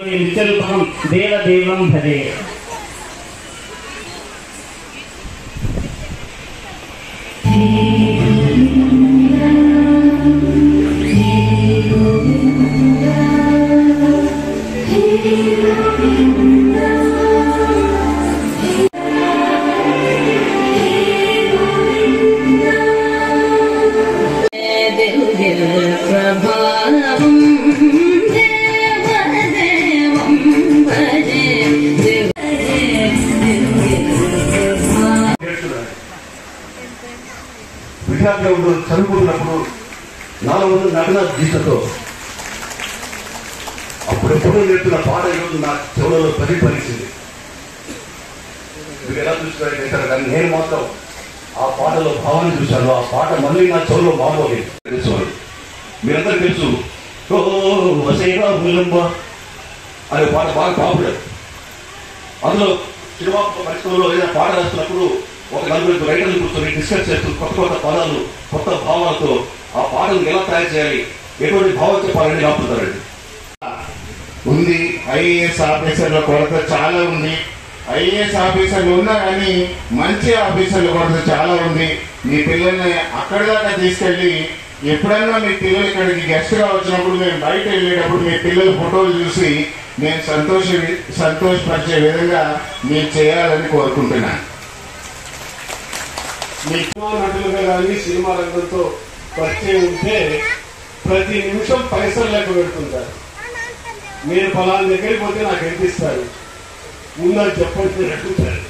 నిత్యరూపం దేవదేవం భజే. విద్యార్థులు చదువుకున్నప్పుడు నాలుగు నటన గీతతో అప్పుడెప్పుడూ నేర్చుకున్న పాట ఈరోజు నా చెవులలో ప్రతిఫలించింది. మీరు ఎలా చూస్తున్నారు చేశారు, కానీ నేను మాత్రం ఆ పాటలో భావాన్ని చూశాను. ఆ పాట మళ్ళీ నా చెవులో మామూలు తెలుసుకోవాలి. మీరందరూ తెలుసు, ఓ వసేరా విలంబ అనే పాట బాగా పాపులర్. అందులో సినిమా పరిశ్రమలో ఏదైనా పాట రాస్తున్నప్పుడు ఒక నలుగురు రైటర్లు కూర్చొని డిస్కస్ చేస్తూ కొత్త కొత్త పదాలు, కొత్త భావాలతో ఆ పాటను ఎలా తయారు చేయాలి, ఎటువంటి భావం చెప్పాలని రాపుతారండి. ఉంది. ఐఏఎస్ ఆఫీసర్ల కొరత చాలా ఉంది. ఐఏఎస్ ఆఫీసర్లు ఉన్నా కానీ మంచి ఆఫీసర్ల కొరత చాలా ఉంది. మీ పిల్లల్ని అక్కడి దాకా తీసుకెళ్ళి ఎప్పుడన్నా మీ పిల్లలు ఇక్కడికి గెస్ట్ గా వచ్చినప్పుడు మేము బయట వెళ్ళేటప్పుడు మీ పిల్లల ఫోటోలు చూసి నేను సంతోషపరిచే విధంగా మీరు చేయాలని కోరుకుంటున్నాను. మీ సినిమా నటులుగా కానీ సినిమా రంగంతో పరిచయం ఉంటే ప్రతి నిమిషం పైసలు లెక్క పెడుతుంటారు. మీరు ఫలానా దగ్గరికి పోతే నాకు కనిపిస్తారు, ముందని చెప్పండి అడుగుతారు.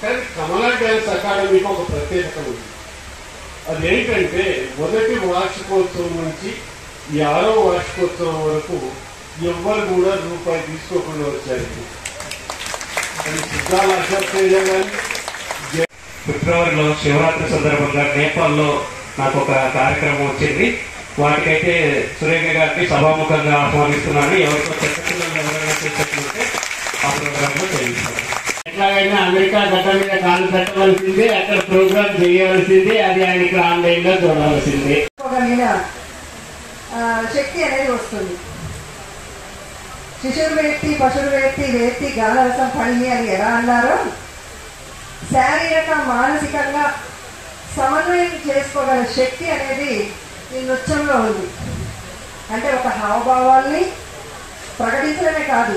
కానీ కమలా డ్యాన్స్ అకాడమీకి ఒక ప్రత్యేకత ఉంది. అదేంటంటే మొదటి వార్షికోత్సవం నుంచి 6వ వార్షికోత్సవం వరకు ఎవ్వరు కూడా రూపాయి తీసుకోకుండా వచ్చారు. అది సిద్ధాల అశ్వత్థేజ గాని. ఫిబ్రవరిలో శివరాత్రి సందర్భంగా నేపాల్లో నాకు ఒక కార్యక్రమం వచ్చింది. వాటికైతే సురేఖ గారిని సభాముఖంగా ఆహ్వానిస్తున్నాను. ఎవరితో చర్చలు ఎవరైనా చేసినట్లయితే ఆ ప్రోగ్రామ్ లో చేయిస్తాను. ఎట్లాగైనా అమెరికా గట్ట మీద కాలు పెట్టవలసిందే, అక్కడ ప్రోగ్రామ్ చేయవలసిందే, అది ఆయనకి ఆన్లైన్ లో చూడవలసిందే. శక్తి అనేది వస్తుంది. శిశుర్వేత్తి పశుర్వేత్తి వేత్తి గానరసం పణి అని ఎలా అన్నారో, శారీరక మానసికంగా సమన్వయం చేసుకోగల శక్తి అనేది ఈ నృత్యంలో ఉంది. అంటే ఒక హావభావాల్ని ప్రకటించడమే కాదు,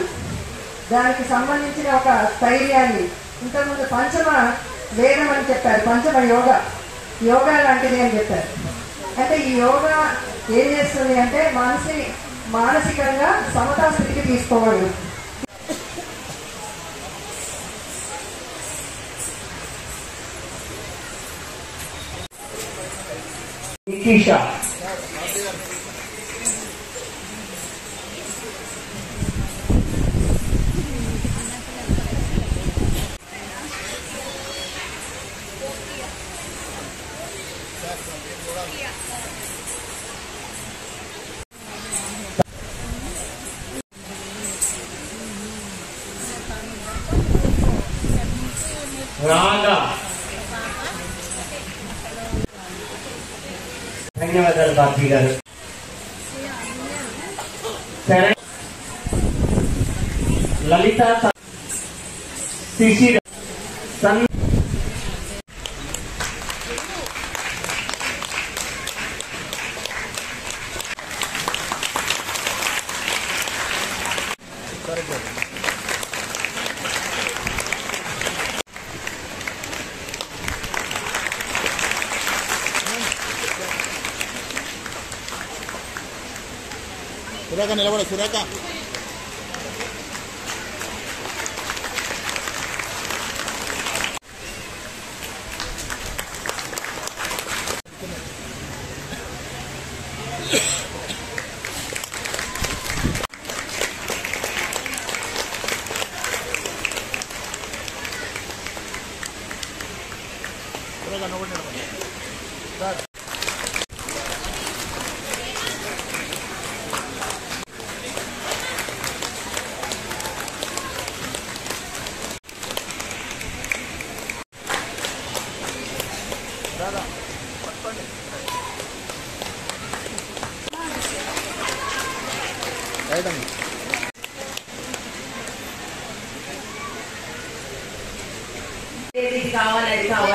దానికి సంబంధించిన ఒక స్థైర్యాన్ని. ఇంతకుముందు పంచమ వేదం అని చెప్పారు, పంచమ యోగా లాంటిది అని చెప్పారు. అంటే ఈ యోగా ఏం చేస్తుంది అంటే మానసికంగా సమతా స్థితికి తీసుకోవాలి. నికీషా రాగా. ధన్యవాదాలు బాబీ గారు. సరే, లలిత శిశిర సురేఖ నిలబడ. సురేఖ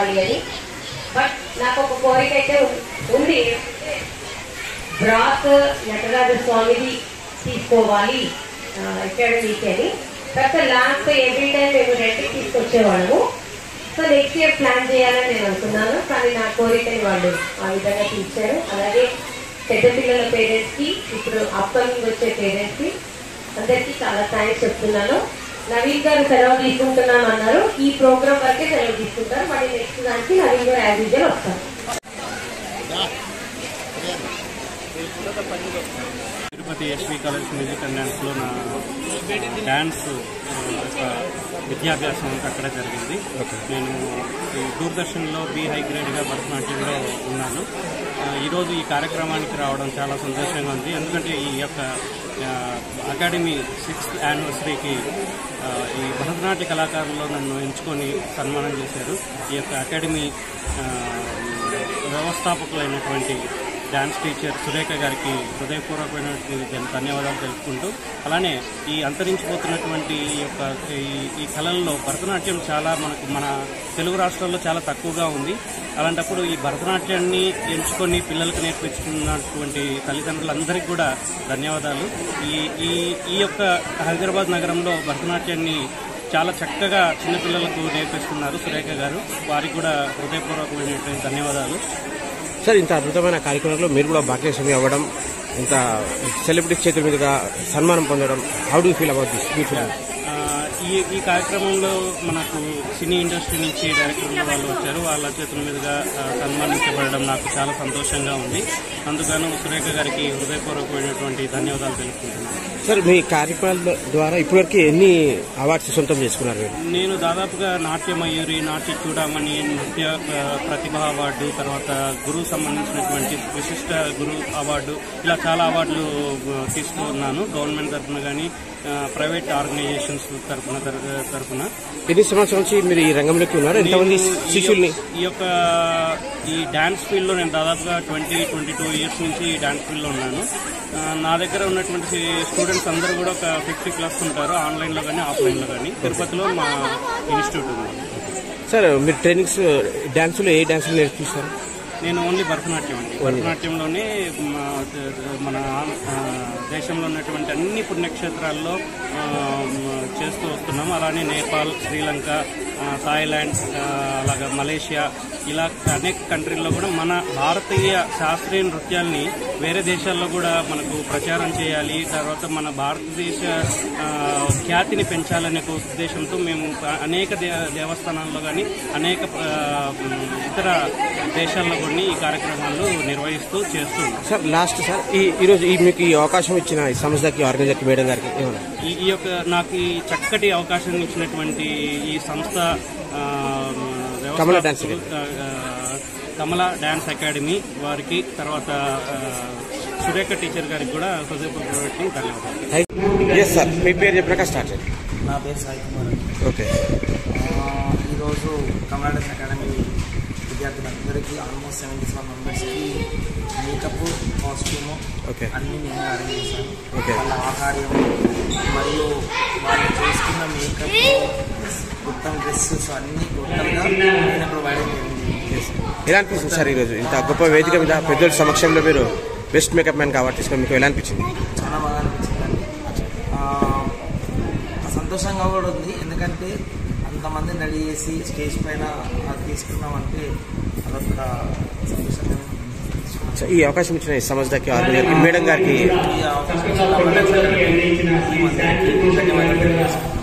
కావాలి అని. బట్ నాకు ఒక కోరిక అయితే ఉంది, బ్రాత్ నటరాజ స్వామిది తీసుకోవాలి అకాడమీకి అని. తర్వాత లాస్ట్ ఎవ్రీ టైం మేము రెంట్కి తీసుకొచ్చేవాళ్ళము. సో నెక్స్ట్ ఇయర్ ప్లాన్ చేయాలని నేను అనుకున్నాను, కానీ నా కోరికని వాళ్ళు ఆ విధంగా తీర్చారు. అలాగే పెద్ద పిల్లల పేరెంట్స్కి, ఇప్పుడు అప్కమింగ్ వచ్చే పేరెంట్స్కి అందరికీ చాలా థ్యాంక్స్ చెప్తున్నాను. నవీన్ గారు సెలవు తీసుకుంటున్నాను అన్నారు, ఈ ప్రోగ్రామ్ వరకే సెలవు తీసుకుంటారు. మళ్ళీ నెక్స్ట్ దానికి నవీన్ గారు యాజ్ యూజువల్ వస్తారు. Tirupati SV college music and డ్యాన్స్లో నా డ్యాన్స్ విద్యాభ్యాసం అంతా అక్కడ జరిగింది. నేను ఈ దూరదర్శన్లో బి హై గ్రేడ్గా భరతనాట్యంలో ఉన్నాను. ఈరోజు ఈ కార్యక్రమానికి రావడం చాలా సంతోషంగా ఉంది. ఎందుకంటే ఈ యొక్క అకాడమీ 6th యానివర్సరీకి ఈ భరతనాట్య కళాకారుల్లో నన్ను ఎంచుకొని సన్మానం చేశారు. ఈ యొక్క అకాడమీ వ్యవస్థాపకులైనటువంటి డాన్స్ టీచర్ సురేఖ గారికి హృదయపూర్వకమైనటువంటి ధన్యవాదాలు తెలుపుకుంటూ, అలానే ఈ అంతరించిపోతున్నటువంటి ఈ కళల్లో భరతనాట్యం చాలా మన తెలుగు రాష్ట్రాల్లో చాలా తక్కువగా ఉంది. అలాంటప్పుడు ఈ భరతనాట్యాన్ని ఎంచుకొని పిల్లలకు నేర్పించుకున్నటువంటి తల్లిదండ్రులందరికీ కూడా ధన్యవాదాలు. ఈ యొక్క హైదరాబాద్ నగరంలో భరతనాట్యాన్ని చాలా చక్కగా చిన్నపిల్లలకు నేర్పిస్తున్నారు సురేఖ గారు. వారికి కూడా హృదయపూర్వకమైనటువంటి ధన్యవాదాలు. సార్, ఇంత అద్భుతమైన కార్యక్రమంలో మీరు కూడా భాగ్యస్వామి అవ్వడం, ఇంత సెలబ్రిటీ చేతుల మీదుగా సన్మానం పొందడం, how do feel about this? ఈ కార్యక్రమంలో మనకు సినీ ఇండస్ట్రీ నుంచి డైరెక్టర్లు వాళ్ళు వచ్చారు. వాళ్ళ చేతుల మీదుగా సన్మానించబడడం నాకు చాలా సంతోషంగా ఉంది. అందుకని సురేఖ గారికి హృదయపూర్వకమైనటువంటి ధన్యవాదాలు తెలుపుకుంటున్నాను. సార్, మీ కార్యక్రమాల ద్వారా ఇప్పటివరకు ఎన్ని అవార్డ్స్ సొంతం చేసుకున్నారు? నేను దాదాపుగా నాట్య మయూరి, నాట్య చూడమని, నృత్య ప్రతిభ అవార్డు, తర్వాత గురువు సంబంధించినటువంటి విశిష్ట గురు అవార్డు, ఇలా చాలా అవార్డులు తీసుకున్నాను. గవర్నమెంట్ తరఫున కానీ ప్రైవేట్ ఆర్గనైజేషన్స్ తరఫున. ఎన్ని సంవత్సరాల నుంచి మీరు ఈ రంగంలోకి ఉన్నారు? ఎంతమంది శిష్యుల్ని? ఈ డాన్స్ ఫీల్డ్లో నేను దాదాపుగా 22 ఇయర్స్ నుంచి ఈ డాన్స్ ఫీల్డ్లో ఉన్నాను. నా దగ్గర ఉన్నటువంటి స్టూడెంట్స్ అందరూ కూడా ఒక 50+ ఉంటారు, ఆన్లైన్లో కానీ ఆఫ్లైన్లో కానీ. తిరుపతిలో మా ఇన్స్టిట్యూట్ ఉంది. సార్, మీరు ట్రైనింగ్స్ డాన్సులో ఏ డాన్సులు నేర్పిస్తారు? నేను ఓన్లీ భరతనాట్యం అండి. భరతనాట్యంలోనే మన దేశంలో ఉన్నటువంటి అన్ని పుణ్యక్షేత్రాల్లో చేస్తూ వస్తున్నాం. అలానే నేపాల్, శ్రీలంక, థాయిలాండ్, అలాగే మలేషియా, ఇలా అనేక కంట్రీల్లో కూడా మన భారతీయ శాస్త్రీయ నృత్యాల్ని వేరే దేశాల్లో కూడా మనకు ప్రచారం చేయాలి. తర్వాత మన భారతదేశ ఖ్యాతిని పెంచాలనే ఉద్దేశంతో మేము అనేక దేవస్థానాల్లో కానీ అనేక ఇతర దేశాల్లో కూడా ఈ కార్యక్రమాలు నిర్వహిస్తూ చేస్తున్నాం. సార్, లాస్ట్ సార్, ఈరోజు మీకు ఈ అవకాశం ఇచ్చిన ఈ సంస్థకి, ఆర్గనైజర్కి, మేడం గారికి ఈ యొక్క నాకు ఈ చక్కటి అవకాశం ఇచ్చినటువంటి ఈ సంస్థ కమల డాన్స్ అకాడమీ వారికి, తర్వాత సురేఖ టీచర్ గారికి కూడా హృదయపూర్వక ధన్యవాదాలు. ఎస్ సార్, మీ పేరు చెప్పినాక స్టార్ట్ చేయండి. నా పేరు సాయి కుమార్. ఓకే. ఈరోజు కమల డాన్స్ అకాడమీ విద్యార్థులందరికీ ఆల్మోస్ట్ 77 మెంబర్స్కి మేకప్, కాస్ట్యూము అన్నీ నేను అరేంజ్ చేశాను. వాళ్ళ ఆహార్యం మరియు వాళ్ళు చేసుకున్న మేకప్, మొత్తం డ్రెస్సెస్ అన్నీ టోటల్గా నేను ప్రొవైడ్ చేయండి. ఎలా అనిపిస్తుంది సార్ ఈరోజు ఇంత గొప్ప వేదిక మీద పెద్దల సమక్షంలో మీరు బెస్ట్ మేకప్ మ్యాన్ కాబట్టి తీసుకొని మీకు ఎలా అనిపించింది? చాలా బాగా అనిపించిందండి. సంతోషంగా కూడా ఉంది, ఎందుకంటే అంతమందిని రెడీ చేసి స్టేజ్ పైన తీసుకున్నామంటే అదొక సంతోషంగా. ఈ అవకాశం ఇచ్చిన ఈ సంస్థకి, మేడం గారికి,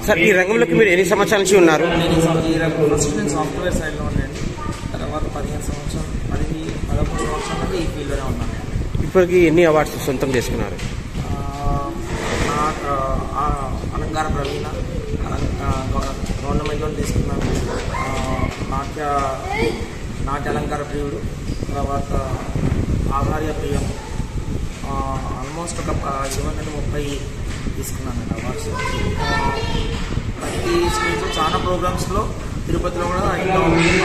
సార్, ఈ రంగంలోకి మీరు ఎన్ని సంవత్సరాల నుంచి ఉన్నారు? ఫస్ట్ నేను సాఫ్ట్వేర్ సైడ్లో ఉన్నాను, తర్వాత 11 సంవత్సరాల నుండి ఈ ఫీల్డ్లోనే ఉన్నాను. ఇప్పటికి ఎన్ని అవార్డ్స్ సొంతం చేసుకున్నారు? అలంకార ప్రవీణ గవర్నమెంట్లో తీసుకున్నాను. నాట్య అలంకార ప్రియుడు, తర్వాత ఆహార్య ప్రియం, ఆల్మోస్ట్ ఒక 20-30 తీసుకున్నాను అవార్డ్స్. ప్రతి స్టేజ్లో చాలా ప్రోగ్రామ్స్లో, తిరుపతిలో కూడా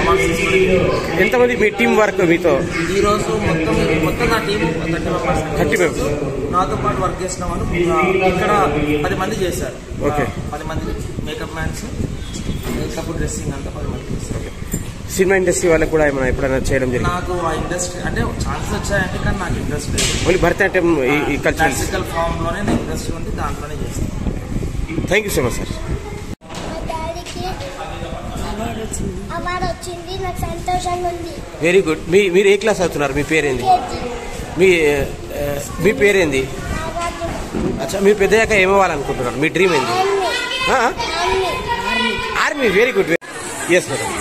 అవార్డ్స్ తీసుకుని. ఎంతమంది మీ టీం వర్క్ మీతో? ఈరోజు మొత్తం నా టీము 30 మెంబర్స్. నాతో పాటు వర్క్ చేసిన వాళ్ళు ఇక్కడ 10 మంది చేశారు. 10 మంది మేకప్ మ్యాన్స్, మేకప్, డ్రెస్సింగ్ అంతా 10 మంది చేశారు. సినిమా ఇండస్ట్రీ వాళ్ళకి కూడా ఏమైనా ఎప్పుడైనా చేయడం జరిగింది? నాకు ఆ ఇండస్ట్రీ అంటే ఛాన్సెస్ వచ్చాయంటే కానీ నాకు ఇంట్రెస్ట్ లేదు. ఓన్లీ భరతనాట్యం ఈ క్లాసికల్ ఫామ్ లోనే నాకు ఇంట్రెస్ట్ ఉంది, దాంట్లోనే చేస్తాను. Thank you so much sir. Award వచ్చింది, నాకు సంతోషంగా ఉంది. Very good. మీరు ఏ క్లాస్ అవుతున్నారు? మీ పేరేంది? మీ పేరేంది? అచ్చా, మీరు పెద్దయ్యాక ఏమవ్వాలనుకుంటున్నారు? మీ డ్రీమ్ ఏంది? Army. Very good. Yes madam.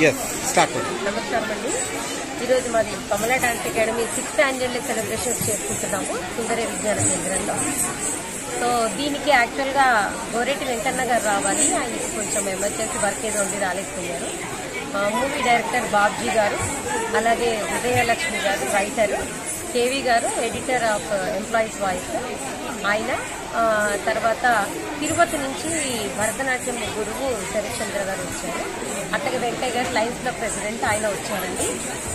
Yes start. నమస్కారం అండి. ఈరోజు మాది Kamala dance academy 6th annual day celebrations చేసుకుంటున్నాము సుందరయ్య విజ్ఞాన కేంద్రంలో. సో దీనికి యాక్చువల్గా గోరెటి వెంకన్న గారు రావాలి, ఆయనకి కొంచెం ఎమర్జెన్సీ వర్క్ ఏదో ఉండి రాలేకపోయారు. మూవీ డైరెక్టర్ బాబ్జీ గారు, అలాగే విజయలక్ష్మి గారు రైటర్, కేవీ గారు ఎడిటర్ ఆఫ్ ఎంప్లాయీస్ వాయిస్ ఆయన, తర్వాత తిరుపతి నుంచి భరతనాట్యం గురువు శరత్ చంద్ర గారు వచ్చారు, అట్లాగే వెంకయ్య గారు లయన్స్ క్లబ్ ప్రెసిడెంట్ ఆయన వచ్చారండి.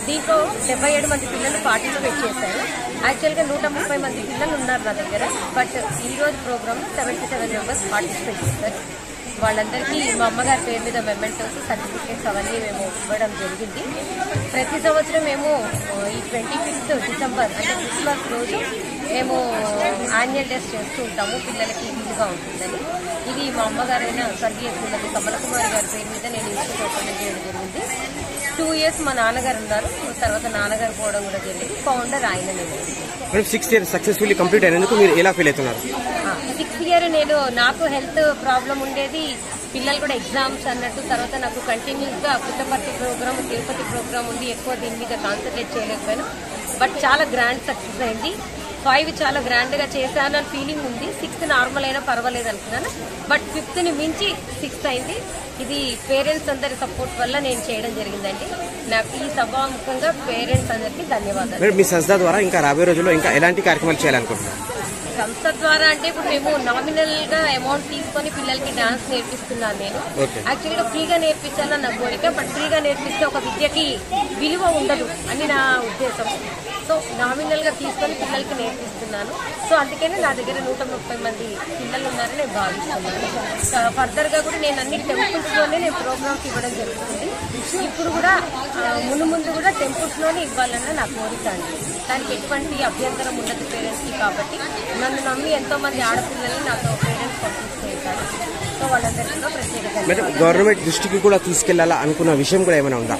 దీంట్లో 77 మంది పిల్లలు పార్టిసిపేట్ చేశారు. యాక్చువల్గా 130 మంది పిల్లలు ఉన్నారు నా దగ్గర, బట్ ఈ రోజు ప్రోగ్రామ్ 77 మెంబర్స్ పార్టిసిపేట్ చేశారు. వాళ్ళందరికీ మా అమ్మగారి పేరు మీద మెమెంటోస్, సర్టిఫికేట్స్ అవన్నీ మేము ఇవ్వడం జరిగింది. ప్రతి సంవత్సరం మేము ఈ 25th డిసెంబర్ అంటే క్రిస్మస్ రోజు మేము యాన్యువల్ డేస్ చేస్తూ ఉంటాము, పిల్లలకి వీలుగా ఉంటుందని. ఇది మా అమ్మగారైన స్వర్గీయ శ్రీమతి కమలకుమారి గారి పేరు మీద నేను ఇన్స్టిట్యూట్ ఓపెన్ చేయడం జరిగింది. 2 years మా నాన్నగారు ఉన్నారు, తర్వాత నాన్నగారు పోవడం కూడా జరిగింది. ఫౌండర్ ఆయన. నేను 6 years సక్సెస్ఫుల్లీ కంప్లీట్ అయినందుకు మీరు ఎలా ఫీల్ అవుతున్నారు? 6th year నేను నాకు హెల్త్ ప్రాబ్లం ఉండేది, పిల్లలు కూడా ఎగ్జామ్స్ అన్నట్టు, తర్వాత నాకు కంటిన్యూస్ గా పుట్టపర్తి ప్రోగ్రామ్, తిరుపతి ప్రోగ్రామ్ ఉండి ఎక్కువ దీని మీద కాన్సన్ట్రేట్ చేయలేకపోయాను. బట్ చాలా గ్రాండ్ సక్సెస్ అయింది. 5 చాలా గ్రాండ్ గా చేశాను అని ఫీలింగ్ ఉంది. 6th నార్మల్ అయినా పర్వాలేదు అనుకున్నాను, బట్ 5th ని మించి 6th అయింది. ఇది పేరెంట్స్ అందరి సపోర్ట్ వల్ల నేను చేయడం జరిగిందండి. నాకు ఈ సభాముఖంగా పేరెంట్స్ అందరికీ ధన్యవాదాలు. మీ సంస్థ ద్వారా ఇంకా రాబోయే రోజుల్లో ఇంకా ఎలాంటి కార్యక్రమాలు చేయాలనుకుంటున్నారు? సంస్థ ద్వారా అంటే ఇప్పుడు మేము నామినల్ గా అమౌంట్ తీసుకొని పిల్లలకి డాన్స్ నేర్పిస్తున్నాను. నేను యాక్చువల్గా ఫ్రీగా నేర్పించాలని నా కోరిక, బట్ ఫ్రీగా నేర్పిస్తే ఒక విద్యకి విలువ ఉండదు అని నా ఉద్దేశం. సో నామినల్ గా తీసుకొని పిల్లలకి నేర్పిస్తున్నాను. సో అందుకనే నా దగ్గర 130 మంది పిల్లలు ఉన్నారని నేను భావిస్తున్నాను. ఫర్దర్ గా కూడా నేను అన్ని టెంపుల్స్ లోనే నేను ప్రోగ్రామ్స్ ఇవ్వడం జరుగుతుంది. ఇప్పుడు కూడా ముందు కూడా టెంపుల్స్ లోనే ఇవ్వాలన్న నా కోరిక అండి. దానికి ఎటువంటి అభ్యంతరం ఉండదు పేరెంట్స్ కి. కాబట్టి నన్ను నమ్మి ఎంతో మంది ఆడపిల్లల్ని నాతో పేరెంట్స్ పంపిస్తూ ఉంటారు. సో వాళ్ళందరికీ ప్రత్యేకత. గవర్నమెంట్ దృష్టికి కూడా తీసుకెళ్లాలా అనుకున్న విషయం కూడా ఏమైనా ఉందా?